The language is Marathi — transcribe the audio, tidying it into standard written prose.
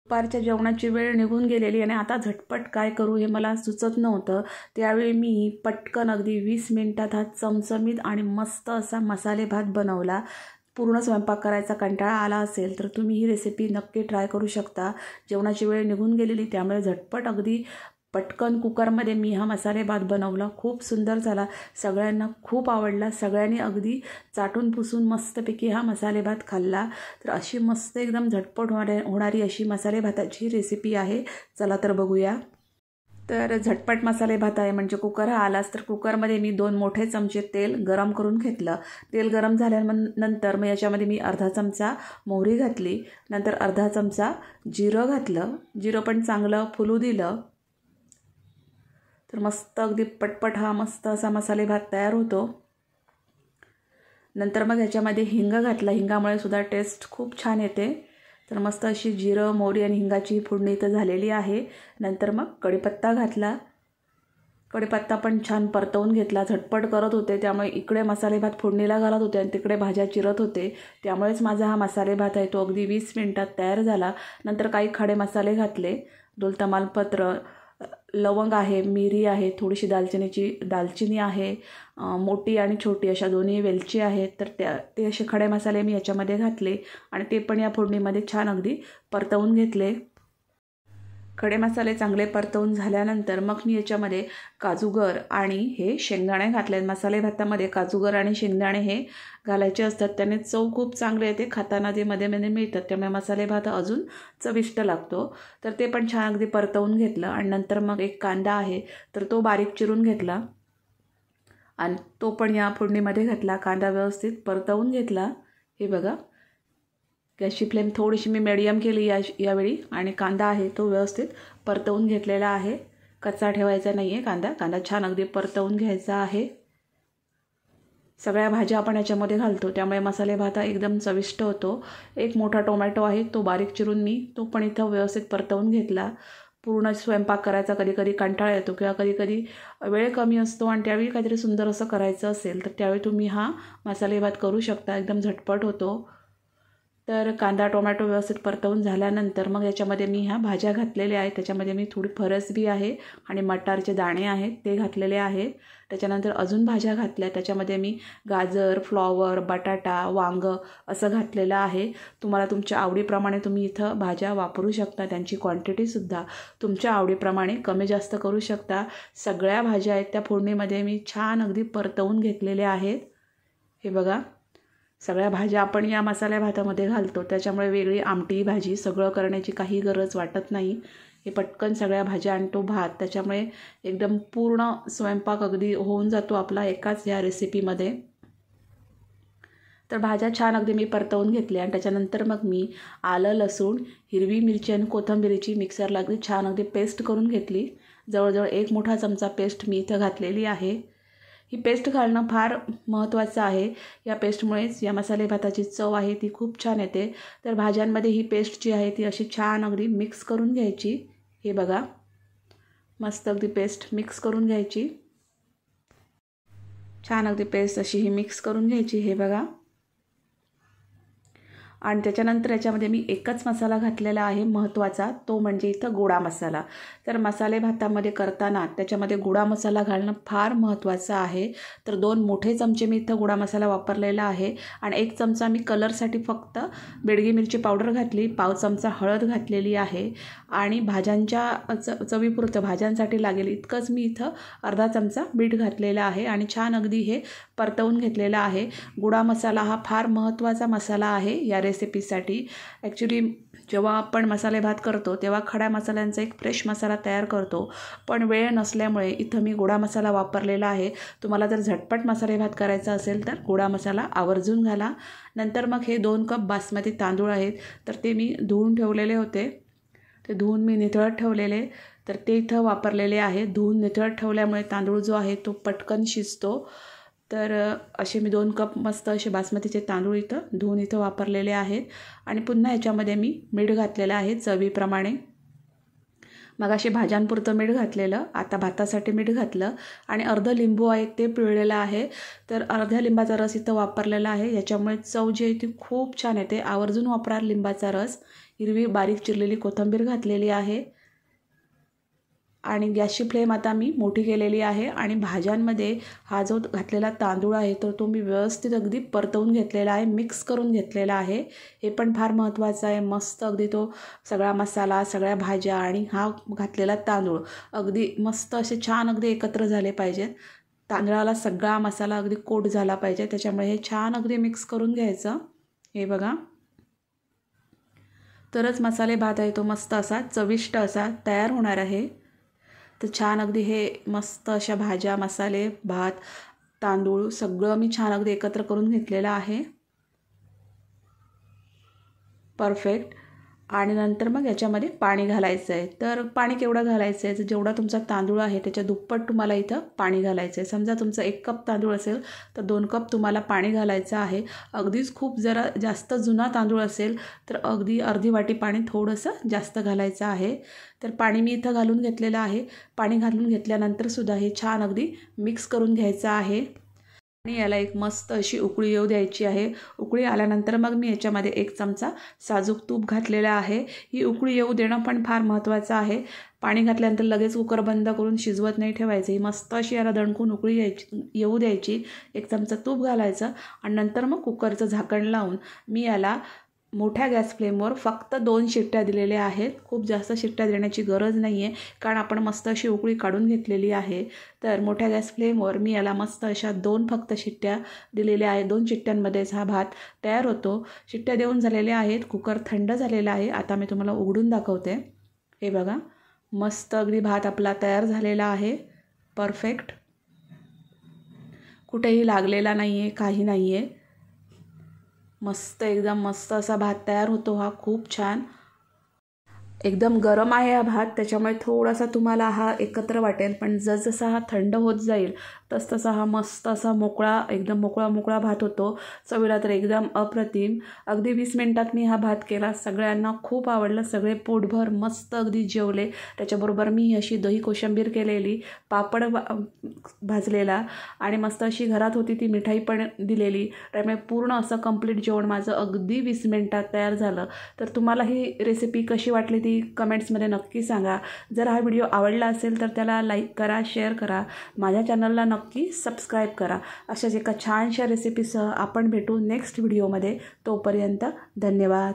दुपारच्या जेवणाची वेळ निघून गेलेली आणि आता झटपट काय करू हे मला सुचत नव्हतं। त्यावेळी मी पटकन अगदी 20 मिनिटात हा चमचमीत आणि मस्त असा मसाले भात बनवला। पूर्ण स्वयंपाक करायचा कंटाळा आला असेल तर तुम्ही ही रेसिपी नक्की ट्राय करू शकता। जेवणाची वेळ निघून गेलेली त्यामुळे झटपट अगदी पटकन कुकरमध्ये मी हा मसाले भात बनवला। खूप सुंदर झाला, सगळ्यांना खूप आवडला। सगळ्यांनी अगदी चाटून पुसून मस्तपैकी हा मसाले भात खाल्ला। तर अशी मस्त एकदम झटपट होणारी अशी मसाले भाताची रेसिपी आहे। चला तर बघूया। तर झटपट मसाले भात आहे म्हणजे कुकर हा आलाच तर कुकरमध्ये मी 2 मोठे चमचे तेल गरम करून घेतलं। तेल गरम झाल्यानंतर मग याच्यामध्ये मी अर्धा चमचा मोहरी घातली, नंतर अर्धा चमचा जिरं घातलं। जिरं पण चांगलं फुलू दिलं तर मस्त अगदी पटपट हा मस्त असा मसाले भात तयार होतो। नंतर मग याच्यामध्ये हिंग घातला, हिंगामुळे सुद्धा टेस्ट खूप छान येते। तर मस्त अशी जिरं मोहरी आणि हिंगाची फोडणी इथं झालेली आहे। नंतर मग कढीपत्ता घातला, कढीपत्ता पण छान परतवून घेतला। झटपट करत होते त्यामुळे इकडे मसाले भात फोडणीला घालत होते आणि तिकडे भाज्या चिरत होते, त्यामुळेच माझा हा मसाले भात आहे तो अगदी 20 मिनिटात तयार झाला। नंतर काही खडे मसाले घातले, 2 तमालपत्र, लवंग आहे, मिरी आहे, थोडीशी दालचिनी आहे, मोठी आणि छोटी अशा दोन्ही वेलची आहेत। तर ते असे खडे मसाले मी याच्यामध्ये घातले आणि ते पण या फोडणीमध्ये छान अगदी परतवून घेतले। खडे मसाले चांगले परतवून झाल्यानंतर मग मी याच्यामध्ये काजूगर आणि हे शेंगदाणे घातले। मसाले भातामध्ये काजूगर आणि शेंगदाणे हे घालायचे असतात, त्याने चव खूप चांगली येते। खाताना ते मध्ये मध्ये मिळतात त्यामुळे मसाले भात अजून चविष्ट लागतो। तर ते पण छान अगदी परतवून घेतलं आणि नंतर मग एक कांदा आहे तर तो बारीक चिरून घेतला आणि तो पण या फोडणीमध्ये घातला। कांदा व्यवस्थित परतवून घेतला। हे बघा, गॅसची फ्लेम थोडीशी मी मीडियम केली यावेळी आणि कांदा आहे तो व्यवस्थित परतवून घेतलेला आहे। कच्चा ठेवायचा नाही आहे कांदा छान अगदी परतवून घ्यायचा आहे। सगळ्या भाज्या आपण याच्यामध्ये घालतो त्यामुळे मसाले भात एकदम चविष्ट होतो। एक मोठा टोमॅटो आहे तो बारीक चिरून मी तो पण इथं व्यवस्थित परतवून घेतला। पूर्ण स्वयंपाक करायचा कधी कंटाळा येतो किंवा कधी वेळ कमी असतो आणि त्यावेळी काहीतरी सुंदर असं करायचं असेल तर त्यावेळी तुम्ही हा मसाले भात करू शकता, एकदम झटपट होतो। तर कांदा टोमॅटो व्यवस्थित परतवून झाल्यानंतर मग याच्यामध्ये मी ह्या भाज्या घातलेल्या आहेत। त्याच्यामध्ये मी थोडी फरसबी आहे आणि मटारचे दाणे आहेत ते घातलेले आहेत। त्याच्यानंतर अजून भाज्या घातल्या, त्याच्यामध्ये मी गाजर, फ्लॉवर, बटाटा, वांग असं घातलेलं आहे। तुम्हाला तुमच्या आवडीप्रमाणे तुम्ही इथं भाज्या वापरू शकता, त्यांची क्वांटिटीसुद्धा तुमच्या आवडीप्रमाणे कमी जास्त करू शकता। सगळ्या भाज्या आहेत त्या फोडणीमध्ये मी छान अगदी परतवून घेतलेल्या आहेत। हे बघा, सगळ्या भाज्या आपण या मसाल्या भातामध्ये घालतो त्याच्यामुळे वेगळी आमटी भाजी सगळं करण्याची काही गरज वाटत नाही। हे पटकन सगळ्या भाज्या आणि तो भात, त्याच्यामुळे एकदम पूर्ण स्वयंपाक अगदी होऊन जातो आपला एकाच या रेसिपीमध्ये। तर भाज्या छान अगदी मी परतवून घेतल्या आणि त्याच्यानंतर मग मी आलं, लसूण, हिरवी मिरची आणि कोथिंबीरची मिक्सरला अगदी छान अगदी पेस्ट करून घेतली। जवळजवळ 1 मोठा चमचा पेस्ट मी इथं घातलेली आहे। ही पेस्ट घालणं फार महत्त्वाचं आहे, या पेस्टमुळेच या मसाले भाताची चव आहे ती खूप छान येते। तर भाज्यांमध्ये ही पेस्ट जी आहे ती अशी छान अगदी मिक्स करून घ्यायची। हे बघा, मस्त अगदी पेस्ट मिक्स करून घ्यायची, छान अगदी पेस्ट अशी ही मिक्स करून घ्यायची। हे बघा, आणि त्याच्यानंतर याच्यामध्ये मी एकच मसाला घातलेला आहे महत्त्वाचा, तो म्हणजे इथं गोडा मसाला। तर मसाले भातामध्ये करताना त्याच्यामध्ये गोडा मसाला घालणं फार महत्त्वाचं आहे। तर 2 मोठे चमचे मी इथं गोडा मसाला वापरलेला आहे आणि 1 चमचा मी कलरसाठी फक्त बेडगी मिरची पावडर घातली, पाव चमचा हळद घातलेली आहे आणि भाज्यांच्या चवीपुरतं भाज्यांसाठी लागेल इतकंच मी इथं अर्धा चमचा मीठ घातलेला आहे आणि छान अगदी हे परतवून घेतलेला आहे। गोडा मसाला हा फार महत्त्वाचा मसाला आहे या रेसिपीसाठी। ॲक्च्युली जेव्हा आपण मसाले भात करतो तेव्हा खड्या मसाल्यांचा एक फ्रेश मसाला तयार करतो, पण वेळ नसल्यामुळे इथं मी गोडा मसाला वापरलेला आहे। तुम्हाला जर झटपट मसाले भात करायचा असेल तर गोडा मसाला आवर्जून घाला। नंतर मग हे 2 कप बासमती तांदूळ आहेत तर ते मी धुवून ठेवलेले होते, ते धुवून मी निथळत ठेवलेले तर ते इथं वापरलेले आहे। धुवून निथळत ठेवल्यामुळे तांदूळ जो आहे तो पटकन शिजतो। तर असे मी 2 कप मस्त असे बासमतीचे तांदूळ इथं धुवून इथं वापरलेले आहेत आणि पुन्हा याच्यामध्ये मी मीठ घातलेलं आहे चवीप्रमाणे। मगाशी भाज्यांपुरतं मीठ घातलेलं, आता भातासाठी मीठ घातलं आणि अर्ध लिंबू आहे ते पिळलेलं आहे. तर अर्ध्या लिंबाचा रस इथं वापरलेला आहे. याच्यामुळे चव जी आहे ती खूप छान येते. आवर्जून वापरा लिंबाचा रस. हिरवी बारीक चिरलेली कोथिंबीर घातलेली आहे आणि गॅसची फ्लेम आता मी मोठी केलेली आहे. आणि भाज्यांमध्ये हा जो घातलेला तांदूळ आहे तर तो मी व्यवस्थित अगदी परतवून घेतलेला आहे, मिक्स करून घेतलेला आहे. हे पण फार महत्त्वाचं आहे. मस्त अगदी तो सगळा मसाला, सगळ्या भाज्या आणि हा घातलेला तांदूळ अगदी मस्त असे छान अगदी एकत्र झाले पाहिजेत. तांदळाला सगळा मसाला अगदी कोट झाला पाहिजे. त्याच्यामुळे हे छान अगदी मिक्स करून घ्यायचं. हे बघा, तरच मसाले भात आहे तो मस्त असा चविष्ट असा तयार होणार आहे. तर छान अगदी हे मस्त अशा भाज्या, मसाले, भात, तांदूळ सगळं मी छान अगदी एकत्र करून घेतलेलं आहे. परफेक्ट. आणि नंतर मग याच्यामध्ये पाणी घालायचं आहे. तर पाणी केवढं घालायचं आहे, तर जेवढा तुमचा तांदूळ आहे त्याच्या दुप्पट तुम्हाला इथं पाणी घालायचं आहे. समजा तुमचा 1 कप तांदूळ असेल तर 2 कप तुम्हाला पाणी घालायचं आहे. अगदीच खूप जरा जास्त जुना तांदूळ असेल तर अगदी अर्धी वाटी पाणी थोडंसं जास्त घालायचं आहे. तर पाणी मी इथं घालून घेतलेलं आहे. पाणी घालून घेतल्यानंतरसुद्धा हे छान अगदी मिक्स करून घ्यायचं आहे आणि याला एक मस्त अशी उकळी येऊ द्यायची आहे. उकळी आल्यानंतर मग मी याच्यामध्ये 1 चमचा साजूक तूप घातलेला आहे. ही उकळी येऊ देणं पण फार महत्त्वाचं आहे. पाणी घातल्यानंतर लगेच कुकर बंद करून शिजवत नाही ठेवायचं. ही मस्त अशी याला दणकून उकळी येऊ द्यायची. 1 चमचा तूप घालायचं आणि नंतर मग कुकरचं झाकण लावून मी याला मोठ्या गॅस फ्लेमवर फक्त 2 शिट्ट्या दिलेल्या आहेत. खूप जास्त शिट्ट्या देण्याची गरज नाही आहे, कारण आपण मस्त अशी उकळी काढून घेतलेली आहे. तर मोठ्या गॅस फ्लेमवर मी याला मस्त अशा 2 फक्त शिट्ट्या दिलेल्या आहेत. 2 शिट्ट्यांमध्येच हा भात तयार होतो. शिट्ट्या देऊन झालेल्या आहेत. कुकर थंड झालेला आहे. आता मी तुम्हाला उघडून दाखवते. हे बघा, मस्त अगदी भात आपला तयार झालेला आहे. परफेक्ट. कुठेही लागलेला नाही आहे, काही नाही आहे. मस्त एकदम मस्त असा भात तयार होतो हा. खूप छान. एकदम गरम आहे हा भात, त्याच्यामुळे थोडासा तुम्हाला हा एकत्र वाटेल, पण जसजसा हा थंड होत जाईल तसतसा हा मस्त असा मोकळा, एकदम मोकळा भात होतो. चवीला तर एकदम अप्रतिम. अगदी 20 मिनिटात मी हा भात केला. सगळ्यांना खूप आवडलं. सगळे पोटभर मस्त अगदी जेवले. त्याच्याबरोबर मी अशी दही कोशिंबीर केलेली, पापड भाजलेला आणि मस्त अशी घरात होती ती मिठाई पण दिलेली. त्यामुळे पूर्ण असं कंप्लीट जेवण माझं अगदी 20 मिनिटात तयार झालं. तर तुम्हाला ही रेसिपी कशी वाटली ती कमेंट्समध्ये नक्की सांगा. जर हा व्हिडिओ आवडला असेल तर त्याला लाईक करा, शेअर करा. माझ्या चॅनलला नक्की सबस्क्राईब करा. अशाच एका छानशा रेसिपीसह आपण भेटू नेक्स्ट व्हिडिओमध्ये. तोपर्यंत धन्यवाद.